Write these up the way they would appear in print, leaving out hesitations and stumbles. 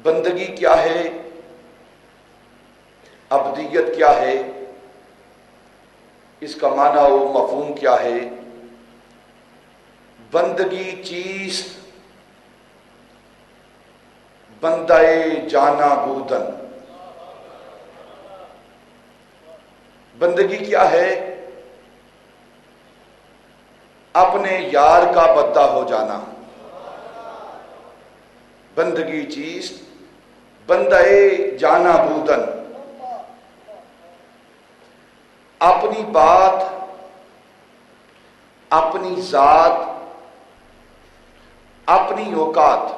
بندگی کیا ہے؟ عبدیت کیا ہے؟ اس کا معنی و مفہوم کیا ہے؟ بندگی چیز بندہ جانا بودن. بندگی کیا ہے؟ اپنے یار کا بندہ ہو جانا. بندگی چیز بندہ جانا بودن. اپنی بات، اپنی ذات، اپنی اوقات،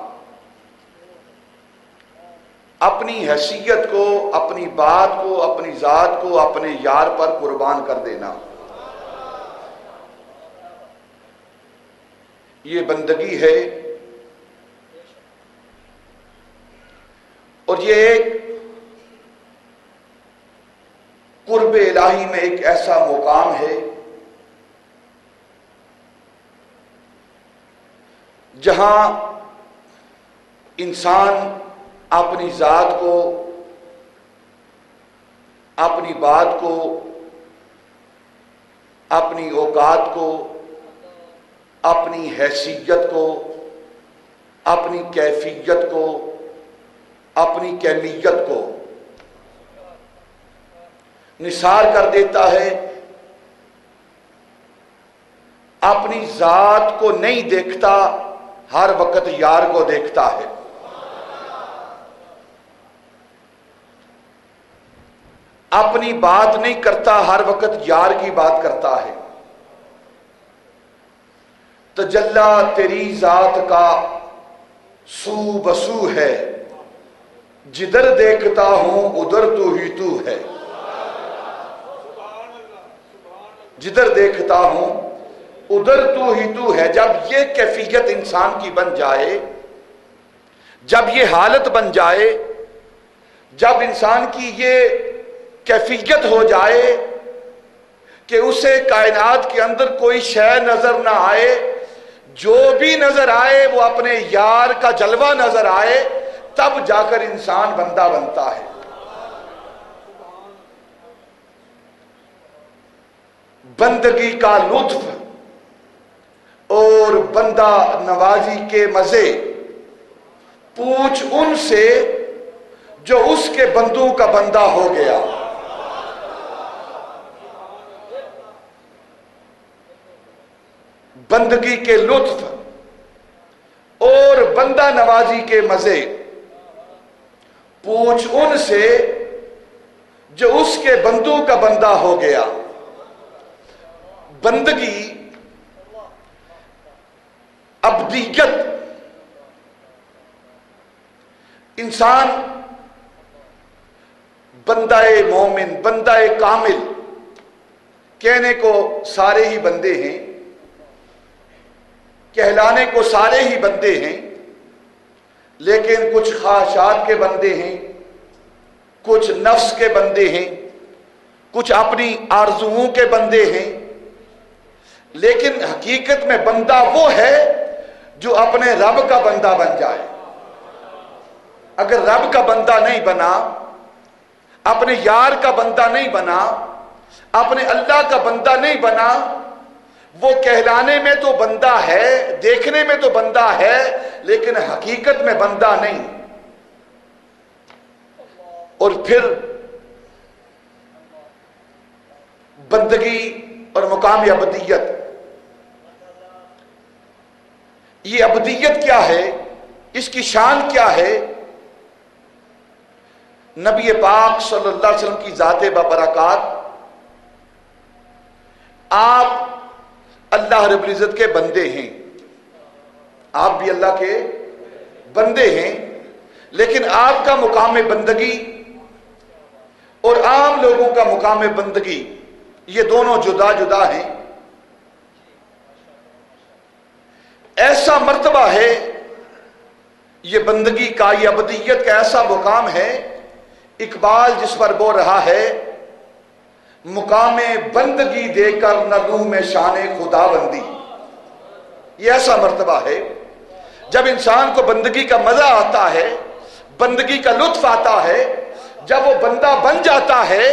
اپنی حیثیت کو، اپنی بات کو، اپنی ذات کو اپنے یار پر قربان کر دینا. یہ بندگی ہے. اور یہ ایک قرب الہی میں ایک ایسا مقام ہے جہاں انسان اپنی ذات کو، اپنی بات کو، اپنی اوقات کو، اپنی حیثیت کو، اپنی کیفیت کو، اپنی کیمیت کو نثار کر دیتا ہے. اپنی ذات کو نہیں دیکھتا، ہر وقت یار کو دیکھتا ہے. اپنی بات نہیں کرتا، ہر وقت یار کی بات کرتا ہے. تجلی تیری ذات کا سو بسو ہے، جدھر دیکھتا ہوں ادھر تو ہی تو ہے. جدھر دیکھتا ہوں ادھر تو ہی تو ہے. جب یہ کیفیت انسان کی بن جائے، جب یہ حالت بن جائے، جب انسان کی یہ کیفیت ہو جائے کہ اسے کائنات کے اندر کوئی شے نظر نہ آئے، جو بھی نظر آئے وہ اپنے یار کا جلوہ نظر آئے، تب جا کر انسان بندہ بنتا ہے. بندگی کا لطف اور بندہ نوازی کے مزے پوچھ ان سے جو اس کے بندوں کا بندہ ہو گیا. بندگی کے لطف اور بندہ نوازی کے مزے پوچھ ان سے جو اس کے بندوں کا بندہ ہو گیا. بندگی، عبدیت، انسان بندہ مومن، بندہ کامل کہنے کو سارے ہی بندے ہیں، کہلانے کو سارے ہی بندے ہیں، لیکن کچھ خواہشات کے بندے ہیں، کچھ نفس کے بندے ہیں، کچھ اپنی آرزوؤں کے بندے ہیں. لیکن حقیقت میں بندہ وہ ہے جو اپنے رب کا بندہ بن جائے. اگر رب کا بندہ نہیں بنا، اپنے یار کا بندہ نہیں بنا، اپنے اللہ کا بندہ نہیں بنا، وہ کہلانے میں تو بندہ ہے، دیکھنے میں تو بندہ ہے، لیکن حقیقت میں بندہ نہیں. اور پھر بندگی اور مقام عبدیت، یہ عبدیت کیا ہے؟ اس کی شان کیا ہے؟ نبی پاک صلی اللہ علیہ وسلم کی ذات ببرکات، آپ اللہ رب العزت کے بندے ہیں، آپ بھی اللہ کے بندے ہیں، لیکن آپ کا مقام بندگی اور عام لوگوں کا مقام بندگی یہ دونوں جدا جدا ہیں. ایسا مرتبہ ہے یہ بندگی کا، یہ عبدیت کا ایسا مقام ہے. اقبال جس پر بول رہا ہے، مقام بندگی دے کر نہ لوں میں شان خدا بندی. یہ ایسا مرتبہ ہے جب انسان کو بندگی کا مزہ آتا ہے، بندگی کا لطف آتا ہے، جب وہ بندہ بن جاتا ہے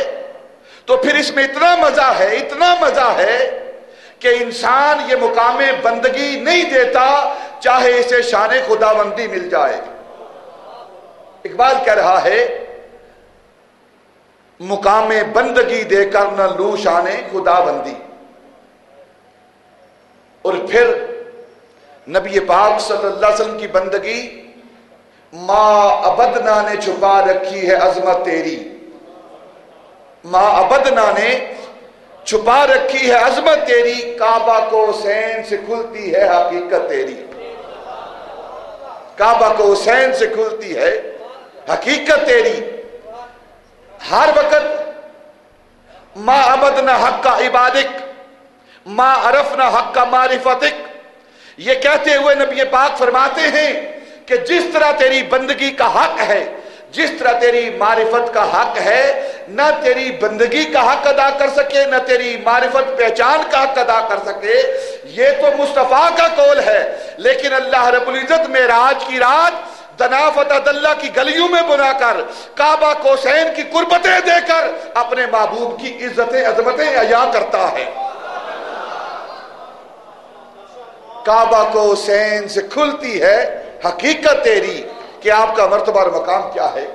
تو پھر اس میں اتنا مزہ ہے، اتنا مزہ ہے کہ انسان یہ مقام بندگی نہیں دیتا چاہے اسے شان خداوندی مل جائے۔ اقبال کہہ رہا ہے مقام بندگی دے کر نہ لوں شان خداوندی۔ اور پھر نبی پاک صلی اللہ علیہ وسلم کی بندگی، ماں عبدنا نے چھپا رکھی ہے عظمت تیری، ماں عبدنا نے چھپا رکھی ہے عظمت تیری، کعبہ کو حسین سے کھلتی ہے حقیقت تیری، کعبہ کو حسین سے کھلتی ہے حقیقت تیری۔ ہر وقت ما عبدنا حق کا عبادک، ما عرفنا حق کا معرفتک، یہ کہتے ہوئے نبی پاک فرماتے ہیں کہ جس طرح تیری بندگی کا حق ہے، جس طرح تیری معرفت کا حق ہے، نہ تیری بندگی کا حق ادا کر سکے نہ تیری معرفت پہچان کا حق ادا کر سکے۔ یہ تو مصطفیٰ کا قول ہے، لیکن اللہ رب العزت معراج کی رات دنا فتح اللہ کی گلیوں میں بنا کر، کعبہ کو حسین کی قربتیں دے کر اپنے محبوب کی عزتیں عظمتیں عطا کرتا ہے۔ کعبہ کو حسین سے کھلتی ہے حقیقت تیری، کہ آپ کا مرتبہ اور مقام کیا ہے۔